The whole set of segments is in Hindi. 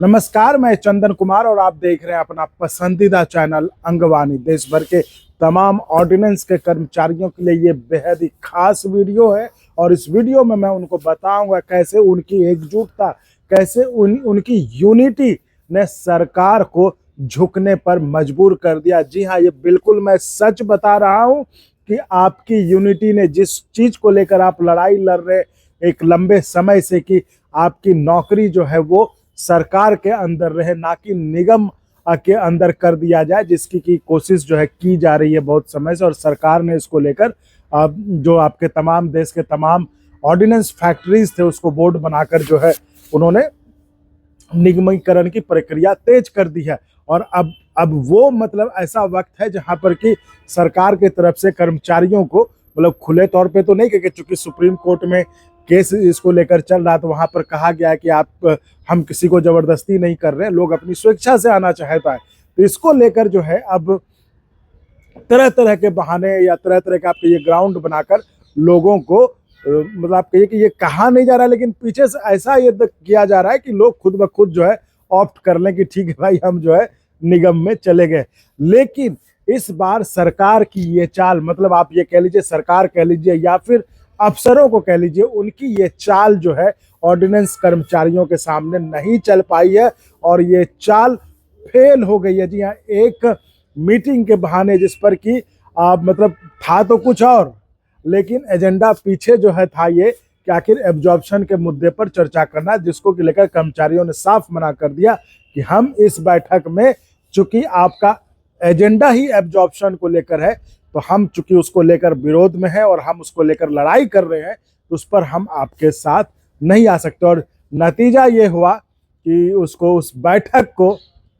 नमस्कार, मैं चंदन कुमार और आप देख रहे हैं अपना पसंदीदा चैनल अंगवानी। देश भर के तमाम ऑर्डिनेंस के कर्मचारियों के लिए ये बेहद ही खास वीडियो है और इस वीडियो में मैं उनको बताऊंगा कैसे उनकी एकजुटता, कैसे उनकी यूनिटी ने सरकार को झुकने पर मजबूर कर दिया। जी हाँ, ये बिल्कुल मैं सच बता रहा हूँ कि आपकी यूनिटी ने जिस चीज को लेकर आप लड़ाई लड़ रहे एक लंबे समय से कि आपकी नौकरी जो है वो सरकार के अंदर रहे, ना कि निगम के अंदर कर दिया जाए, जिसकी की कोशिश जो है की जा रही है बहुत समय से। और सरकार ने इसको लेकर जो आपके तमाम देश के तमाम ऑर्डिनेंस फैक्ट्रीज थे उसको बोर्ड बनाकर जो है उन्होंने निगमीकरण की प्रक्रिया तेज कर दी है। और अब वो मतलब ऐसा वक्त है जहां पर कि सरकार की तरफ से कर्मचारियों को मतलब खुले तौर पे तो नहीं, क्योंकि चूंकि सुप्रीम कोर्ट में केस इसको लेकर चल रहा, तो वहां पर कहा गया है कि आप हम किसी को जबरदस्ती नहीं कर रहे हैं, लोग अपनी स्वेच्छा से आना चाहता है। तो इसको लेकर जो है अब तरह तरह के बहाने या तरह तरह के आपके ये ग्राउंड बनाकर लोगों को मतलब आप कहिए कि ये कहा नहीं जा रहा है, लेकिन पीछे से ऐसा ये किया जा रहा है कि लोग खुद ब खुद जो है ऑप्ट कर लें कि ठीक है भाई, हम जो है निगम में चले गए। लेकिन इस बार सरकार की ये चाल, मतलब आप ये कह लीजिए सरकार कह लीजिए या फिर अफसरों को कह लीजिए, उनकी ये चाल जो है ऑर्डिनेंस कर्मचारियों के सामने नहीं चल पाई है और ये चाल फेल हो गई है। जी हाँ, एक मीटिंग के बहाने जिस पर कि मतलब था तो कुछ और, लेकिन एजेंडा पीछे जो है था ये कि आखिर एब्जॉर्प्शन के मुद्दे पर चर्चा करना, जिसको कि लेकर कर्मचारियों ने साफ मना कर दिया कि हम इस बैठक में, चूंकि आपका एजेंडा ही एब्जॉर्प्शन को लेकर है, तो हम चूंकि उसको लेकर विरोध में है और हम उसको लेकर लड़ाई कर रहे हैं, तो उस पर हम आपके साथ नहीं आ सकते। और नतीजा ये हुआ कि उसको उस बैठक को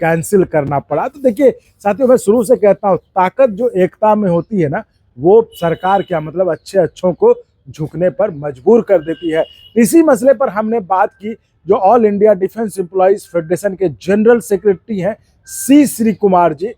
कैंसिल करना पड़ा। तो देखिए साथियों, मैं शुरू से कहता हूँ, ताकत जो एकता में होती है ना, वो सरकार क्या मतलब अच्छे अच्छों को झुकने पर मजबूर कर देती है। इसी मसले पर हमने बात की जो all India defence employees federation के जनरल सेक्रेटरी हैं सी श्री कुमार जी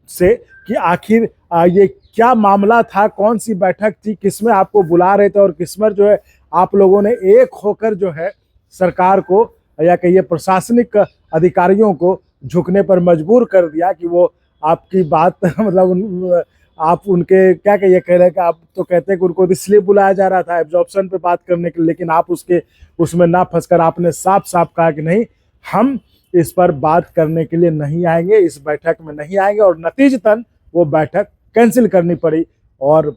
से, कि आखिर ये क्या मामला था, कौन सी बैठक थी, किसमें आपको बुला रहे थे और किसमें जो है आप लोगों ने एक होकर जो है सरकार को या कहिए प्रशासनिक अधिकारियों को झुकने पर मजबूर कर दिया कि वो आपकी बात मतलब आप उनके क्या कहिए कह रहे हैं कि आप तो कहते हैं कि उनको इसलिए बुलाया जा रहा था एब्जॉर्प्शन पे बात करने के लिए, लेकिन आप उसके उसमें ना फंसकर आपने साफ साफ कहा कि नहीं, हम इस पर बात करने के लिए नहीं आएंगे, इस बैठक में नहीं आएंगे। और नतीजतन वो बैठक कैंसिल करनी पड़ी और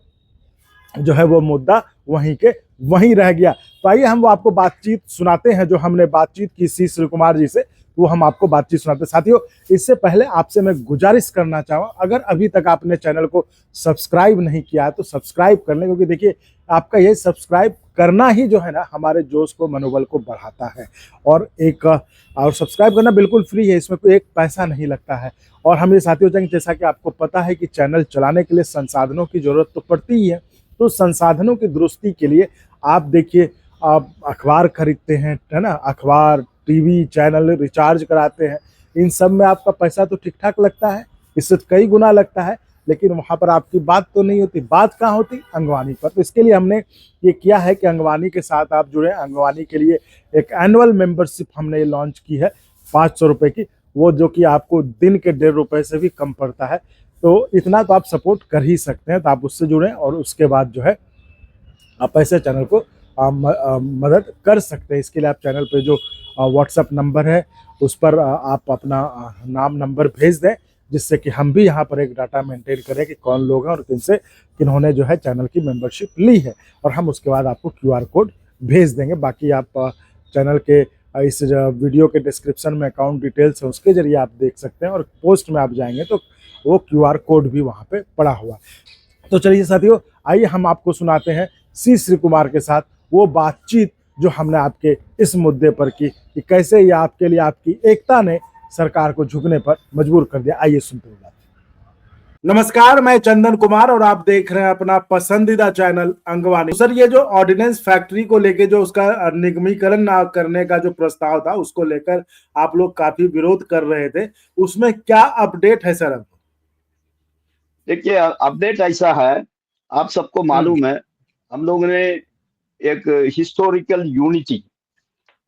जो है वो मुद्दा वहीं के वहीं रह गया। तो आइए हम वो आपको बातचीत सुनाते हैं जो हमने बातचीत की सी श्री कुमार जी से, वो हम आपको बातचीत सुनाते हैं। साथियों, इससे पहले आपसे मैं गुजारिश करना चाहूँगा, अगर अभी तक आपने चैनल को सब्सक्राइब नहीं किया है तो सब्सक्राइब कर लें, क्योंकि देखिए आपका ये सब्सक्राइब करना ही जो है ना हमारे जोश को, मनोबल को बढ़ाता है। और सब्सक्राइब करना बिल्कुल फ्री है, इसमें कोई एक पैसा नहीं लगता है। और हम ये साथियों चाहेंगे, जैसा कि आपको पता है कि चैनल चलाने के लिए संसाधनों की जरूरत तो पड़ती ही है, तो संसाधनों की दुरुस्ती के लिए आप देखिए, आप अखबार खरीदते हैं, है ना, अखबार, टीवी चैनल रिचार्ज कराते हैं, इन सब में आपका पैसा तो ठीक ठाक लगता है, इससे कई गुना लगता है, लेकिन वहाँ पर आपकी बात तो नहीं होती। बात कहाँ होती? अंगवानी पर। तो इसके लिए हमने ये किया है कि अंगवानी के साथ आप जुड़े। अंगवानी के लिए एक एनुअल मेंबरशिप हमने लॉन्च की है 500 रुपये की, वो जो कि आपको दिन के 1.5 रुपये से भी कम पड़ता है। तो इतना तो आप सपोर्ट कर ही सकते हैं, तो आप उससे जुड़ें और उसके बाद जो है आप ऐसे चैनल को मदद कर सकते हैं। इसके लिए आप चैनल पे जो व्हाट्सएप नंबर है उस पर आप अपना नाम नंबर भेज दें, जिससे कि हम भी यहाँ पर एक डाटा मेंटेन करें कि कौन लोग हैं और किन्होंने जो है चैनल की मेंबरशिप ली है, और हम उसके बाद आपको QR कोड भेज देंगे। बाकी आप चैनल के इस वीडियो के डिस्क्रिप्शन में अकाउंट डिटेल्स है, उसके जरिए आप देख सकते हैं, और पोस्ट में आप जाएंगे तो वो QR कोड भी वहाँ पे पड़ा हुआ है। तो चलिए साथियों, आइए हम आपको सुनाते हैं सी श्री कुमार के साथ वो बातचीत जो हमने आपके इस मुद्दे पर की कि कैसे ये आपके लिए आपकी एकता ने सरकार को झुकने पर मजबूर कर दिया। आइए सुनते हैं। नमस्कार, मैं चंदन कुमार और आप देख रहे हैं अपना पसंदीदा चैनल अंगवानी। सर, ये जो ऑर्डिनेंस फैक्ट्री को लेके जो उसका निगमीकरण ना करने का जो प्रस्ताव था, उसको लेकर आप लोग काफी विरोध कर रहे थे, उसमें क्या अपडेट है सर? अब देखिए, अपडेट ऐसा है, आप सबको मालूम है, हम लोगों ने एक हिस्टोरिकल यूनिटी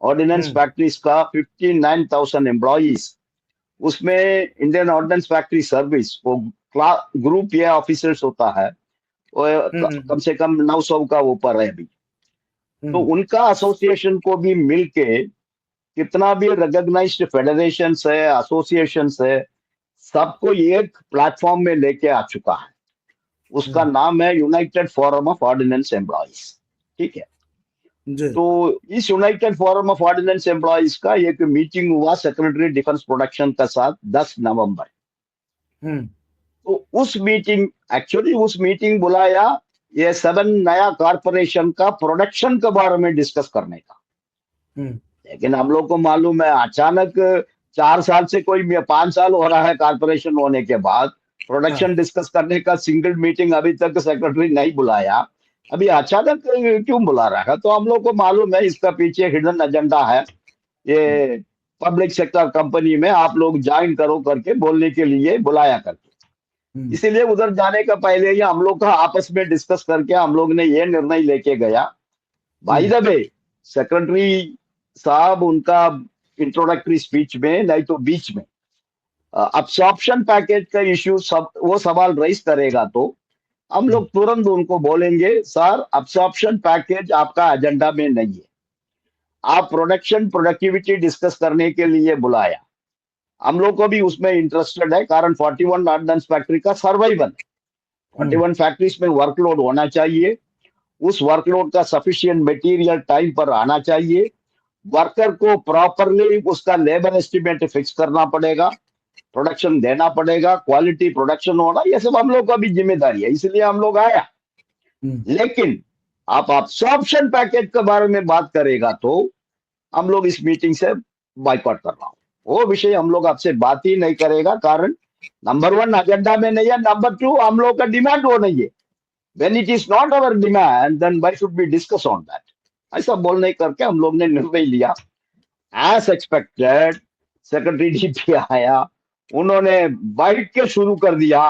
ऑर्डिनेंस फैक्ट्रीज का 59,000 एम्प्लॉइज, उसमें इंडियन ऑर्डिनेंस फैक्ट्री सर्विस वो ग्रुप ए ऑफिसर्स होता है, वो कम से कम 900 का ऊपर है अभी। तो उनका एसोसिएशन को भी मिलके कितना भी रिकॉग्नाइज्ड फेडरेशन है, एसोसिएशन है, सबको एक प्लेटफॉर्म में लेके आ चुका है। उसका नाम है United Forum of Ordnance Employees. ठीक है, जी। तो इस United Forum of Ordnance Employees का एक मीटिंग हुआ सेक्रेटरी डिफेंस प्रोडक्शन का साथ 10 नवंबर। तो उस मीटिंग बुलाया ये 7 नया कारपोरेशन का प्रोडक्शन के बारे में डिस्कस करने का। लेकिन हम लोग को मालूम है अचानक 4 साल से कोई 5 साल हो रहा है कारपोरेशन होने के बाद, प्रोडक्शन डिस्कस करने का सिंगल मीटिंग अभी तक सेक्रेटरी नहीं बुलाया, अभी अचानक क्यों बुला रहा है? तो हम लोग को मालूम है इसका पीछे हिडन एजेंडा है। ये पब्लिक सेक्टर कंपनी में आप लोग ज्वाइन करो करके बोलने के लिए बुलाया करके, इसीलिए उधर जाने का पहले ही हम लोग का आपस में डिस्कस करके हम लोग ने ये निर्णय लेके गया। बाय द वे, सेक्रेटरी साहब उनका इंट्रोडक्टरी स्पीच में नहीं तो बीच में अब्सॉर्प्शन पैकेज का इश्यू वो सवाल रेज करेगा तो हम लोग तुरंत उनको बोलेंगे, सर अब्सॉर्प्शन पैकेज आपका एजेंडा में नहीं है, आप प्रोडक्टिविटी डिस्कस करने के लिए बुलाया। हम लोग को भी उसमें इंटरेस्टेड है, कारण 41 ऑर्डिनेंस फैक्ट्री का सर्वाइवल है। 41 फैक्ट्रीज में वर्कलोड होना चाहिए, उस वर्कलोड का सफिशिएंट मटेरियल टाइम पर आना चाहिए, वर्कर को प्रॉपरली उसका लेबर एस्टिमेट फिक्स करना पड़ेगा, प्रोडक्शन देना पड़ेगा, क्वालिटी प्रोडक्शन होना, ये सब हम लोग का भी जिम्मेदारी है, इसलिए हम लोग आया। लेकिन आप अब्सॉर्प्शन पैकेज के बारे में बात करेगा तो हम लोग इस मीटिंग से बाइकआउट कर रहा हूं, वो विषय हम लोग आपसे बात ही नहीं करेगा, कारण नंबर 1 एजेंडा में नहीं है, नंबर 2 हम लोग का डिमांड वो नहीं है। When it is not our demand, then why should we discuss on that? ऐसा बोलने करके हम लोग ने निर्णय लिया। As expected, सेक्रेटरी डीपी आया, उन्होंने बैठ के शुरू कर दिया,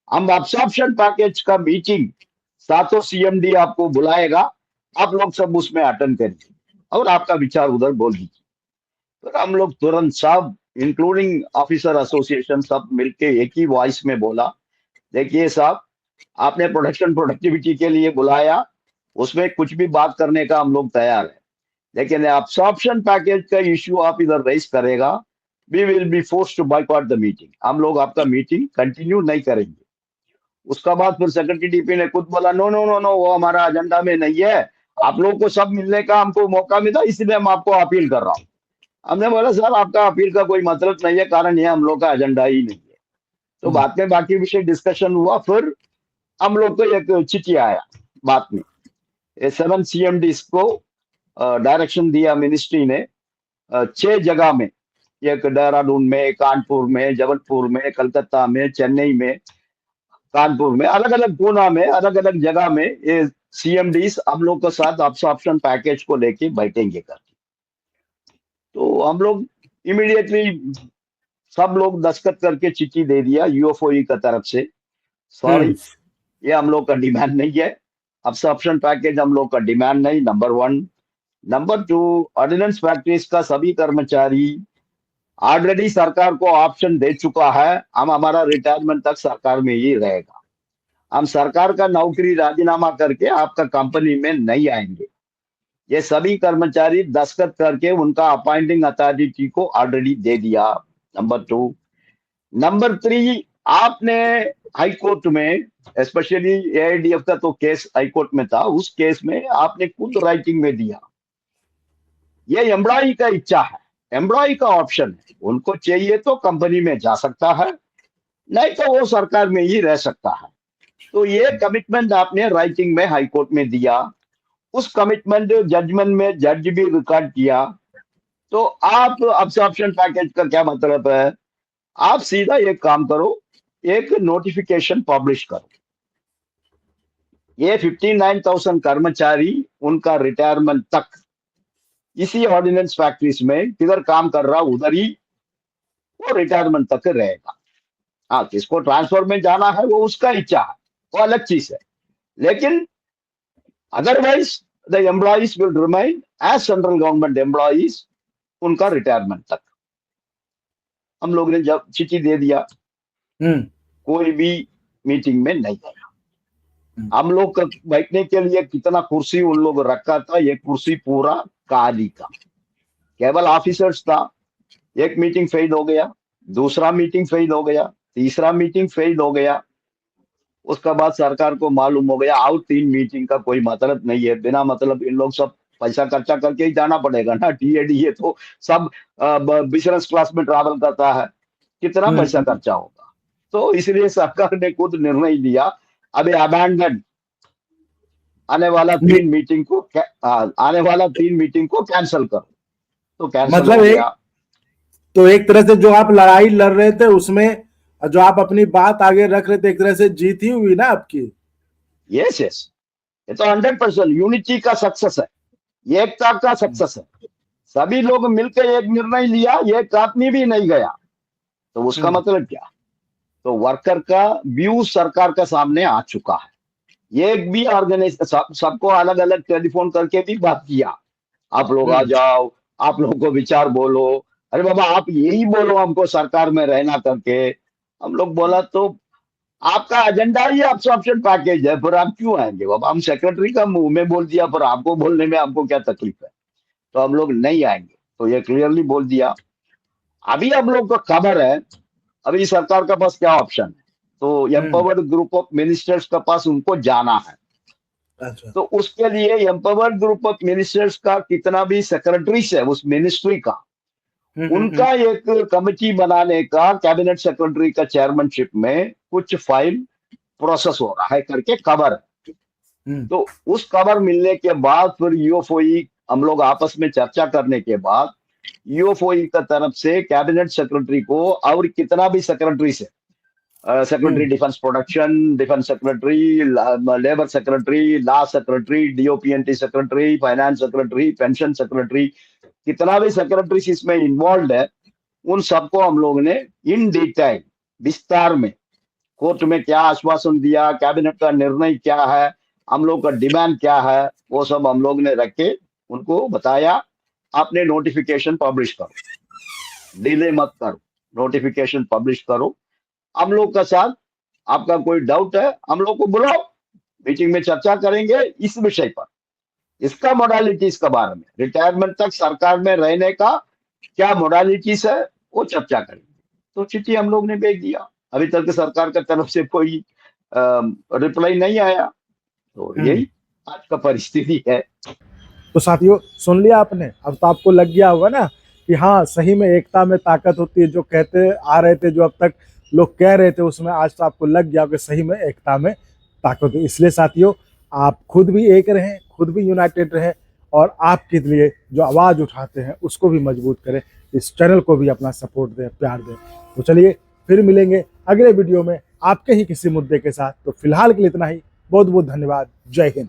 हम अब्सॉर्प्शन पैकेज का मीटिंग 7 सीएमडी आपको बुलाएगा, आप लोग सब उसमें अटेंड करिए और आपका विचार उधर बोल दीजिए। तो हम लोग तुरंत सब इंक्लूडिंग ऑफिसर एसोसिएशन सब मिलके एक ही वॉइस में बोला, देखिए साहब, आपने प्रोडक्टिविटी के लिए बुलाया, उसमें कुछ भी बात करने का हम लोग तैयार है, लेकिन अब्सॉर्प्शन पैकेज का इश्यू आप इधर रेज करेगा, we will be forced to boycott the meeting, हम लोग आपका मीटिंग कंटिन्यू नहीं करेंगे। उसका बाद फिर सेक्रेटरी डीपी ने खुद बोला, नो नो नो नो, वो हमारा एजेंडा में नहीं है, आप लोगों को सब मिलने का हमको मौका मिला, इसलिए हम आपको अपील कर रहा हूँ। हमने बोला सर आपका अपील का कोई मतलब नहीं है, कारण ये हम लोग का एजेंडा ही नहीं है। तो बाद में बाकी विषय डिस्कशन हुआ, फिर हम लोग को एक चिट्ठी आया बाद में, 7 सीएमडीज को डायरेक्शन दिया मिनिस्ट्री ने, 6 जगह में, एक देहरादून में, कानपुर में, जबलपुर में, कलकत्ता में, चेन्नई में, कानपुर में, अलग अलग पूना में, अलग अलग जगह में ये सीएमडीज हम लोग के साथ अब्सॉर्प्शन पैकेज को लेके बैठेंगे करके। तो हम लोग इमीडिएटली सब लोग दस्तखत करके चिट्ठी दे दिया यूएफओई की तरफ से, सॉरी ये हम लोग का डिमांड नहीं है, अब्सॉर्प्शन पैकेज हम लोग का डिमांड नहीं, नंबर 1। नंबर 2, ऑर्डिनेंस फैक्ट्रीज का सभी कर्मचारी ऑलरेडी सरकार को ऑप्शन दे चुका है, हम हमारा रिटायरमेंट तक सरकार में ही रहेगा, हम सरकार का नौकरी राजीनामा करके आपका कंपनी में नहीं आएंगे। ये सभी कर्मचारी दस्तखत करके उनका अपॉइंटिंग अथॉरिटी को ऑलरेडी दे दिया, नंबर 2। नंबर 3, आपने हाई कोर्ट में, स्पेशली एआईडीएफ का तो केस हाई कोर्ट में था, उस केस में आपने खुद राइटिंग में दिया, ये एम्प्लॉय का इच्छा है, एम्प्लॉय का ऑप्शन है, उनको चाहिए तो कंपनी में जा सकता है, नहीं तो वो सरकार में ही रह सकता है। तो ये कमिटमेंट आपने राइटिंग में हाई कोर्ट में दिया, उस कमिटमेंट जजमेंट में जज भी रिकॉर्ड किया। तो आप अब्सॉर्प्शन पैकेज का क्या मतलब है, आप सीधा एक काम करो, एक नोटिफिकेशन पब्लिश करो, ये 59,000 कर्मचारी उनका रिटायरमेंट तक इसी ऑर्डिनेंस फैक्ट्रीज में किधर काम कर रहा उधर ही वो रिटायरमेंट तक रहेगा। हाँ, किसको ट्रांसफर में जाना है वो उसका इच्छा है, वो अलग चीज है, लेकिन otherwise the employees will remain as central government employees उनका रिटायरमेंट तक। हम लोग ने जब चिट्ठी दे दिया, कोई भी मीटिंग में नहीं गया। हम लोग का बैठने के लिए कितना कुर्सी उन लोग रखा था, ये कुर्सी पूरा खाली का, केवल ऑफिसर्स था। एक मीटिंग फेल हो गया, दूसरा मीटिंग फेल हो गया, तीसरा मीटिंग फेल हो गया। उसके बाद सरकार को मालूम हो गया और 3 मीटिंग का कोई मतलब नहीं है, बिना मतलब इन लोग सब पैसा खर्चा करके ही जाना पड़ेगा ना। टीएडी तो सब बिजनेस क्लास में ट्रैवल करता है, कितना पैसा खर्चा होगा। तो इसलिए सरकार ने खुद निर्णय लिया, अभी अबैंडन आने वाला 3 मीटिंग को कैंसिल करो। तो कैंसिल मतलब हो गया। तो एक तरह से जो आप लड़ाई लड़ रहे थे उसमें जो आप अपनी बात आगे रख रहे थे, एक तरह से जीत ही हुई ना आपकी। यस यस, ये तो 100% यूनिटी का सक्सेस है, एकता का सक्सेस है। सभी लोग मिलकर एक निर्णय लिया, एक आदमी भी नहीं गया। तो उसका मतलब क्या? तो वर्कर का व्यू सरकार का सामने आ चुका है। एक भी ऑर्गेनाइजेशन सबको अलग अलग टेलीफोन करके भी बात किया, आप लोग आ जाओ, आप लोगों को विचार बोलो। अरे बाबा आप यही बोलो हमको सरकार में रहना करके। हम लोग बोला तो आपका एजेंडा ही अब्सॉर्प्शन पैकेज है, फिर आप क्यों आएंगे बाबा? हम सेक्रेटरी का मुंह में बोल दिया, पर आपको बोलने में हमको क्या तकलीफ है? तो हम लोग नहीं आएंगे, तो ये क्लियरली बोल दिया। अभी हम लोग को खबर है, अभी सरकार के पास क्या ऑप्शन है, तो एम्पावर्ड ग्रुप ऑफ मिनिस्टर्स के पास उनको जाना है। अच्छा। तो उसके लिए एम्पावर्ड ग्रुप ऑफ मिनिस्टर्स का कितना भी सेक्रेटरीज है उस मिनिस्ट्री का, उनका एक कमेटी बनाने का कैबिनेट सेक्रेटरी का चेयरमैनशिप में कुछ फाइल प्रोसेस हो रहा है करके खबर है। तो उस खबर मिलने के बाद फिर यूएफओई हम लोग आपस में चर्चा करने के बाद यूएफओई का तरफ से कैबिनेट सेक्रेटरी को और कितना भी सेक्रेटरी से, secretary defence production, defence secretary, labour secretary, law secretary, DOPNT secretary, finance secretary, pension secretary, कितना भी सेक्रेटरीज इसमें इन्वॉल्व है, उन सबको हम लोग ने इन डिटेल विस्तार में कोर्ट में क्या आश्वासन दिया, कैबिनेट का निर्णय क्या है, हम लोग का डिमांड क्या है, वो सब हम लोग ने रख के उनको बताया। आपने नोटिफिकेशन पब्लिश करो, डिले मत करो, नोटिफिकेशन पब्लिश करो। हम लोग का साथ आपका कोई डाउट है हम लोग को बुलाओ, मीटिंग में चर्चा करेंगे इस विषय पर, इसका मोडालिटीज के बारे में, रिटायरमेंट तक सरकार में रहने का क्या मोडालिटीज है वो चर्चा करेंगे। तो चिट्ठी हम लोग ने भेज दिया, अभी तक सरकार की तरफ से कोई रिप्लाई नहीं आया। तो यही आज का परिस्थिति है। तो साथियों सुन लिया आपने, अब तो आपको लग गया होगा ना कि हाँ सही में एकता में ताकत होती है। जो कहते आ रहे थे, जो अब तक लोग कह रहे थे, उसमें आज तो आपको लग गया कि सही में एकता में ताकत है। इसलिए साथियों आप खुद भी एक रहें, खुद भी यूनाइटेड रहें और आपके लिए जो आवाज़ उठाते हैं उसको भी मजबूत करें। इस चैनल को भी अपना सपोर्ट दें, प्यार दें। तो चलिए फिर मिलेंगे अगले वीडियो में आपके ही किसी मुद्दे के साथ। तो फिलहाल के लिए इतना ही। बहुत बहुत धन्यवाद। जय हिंद।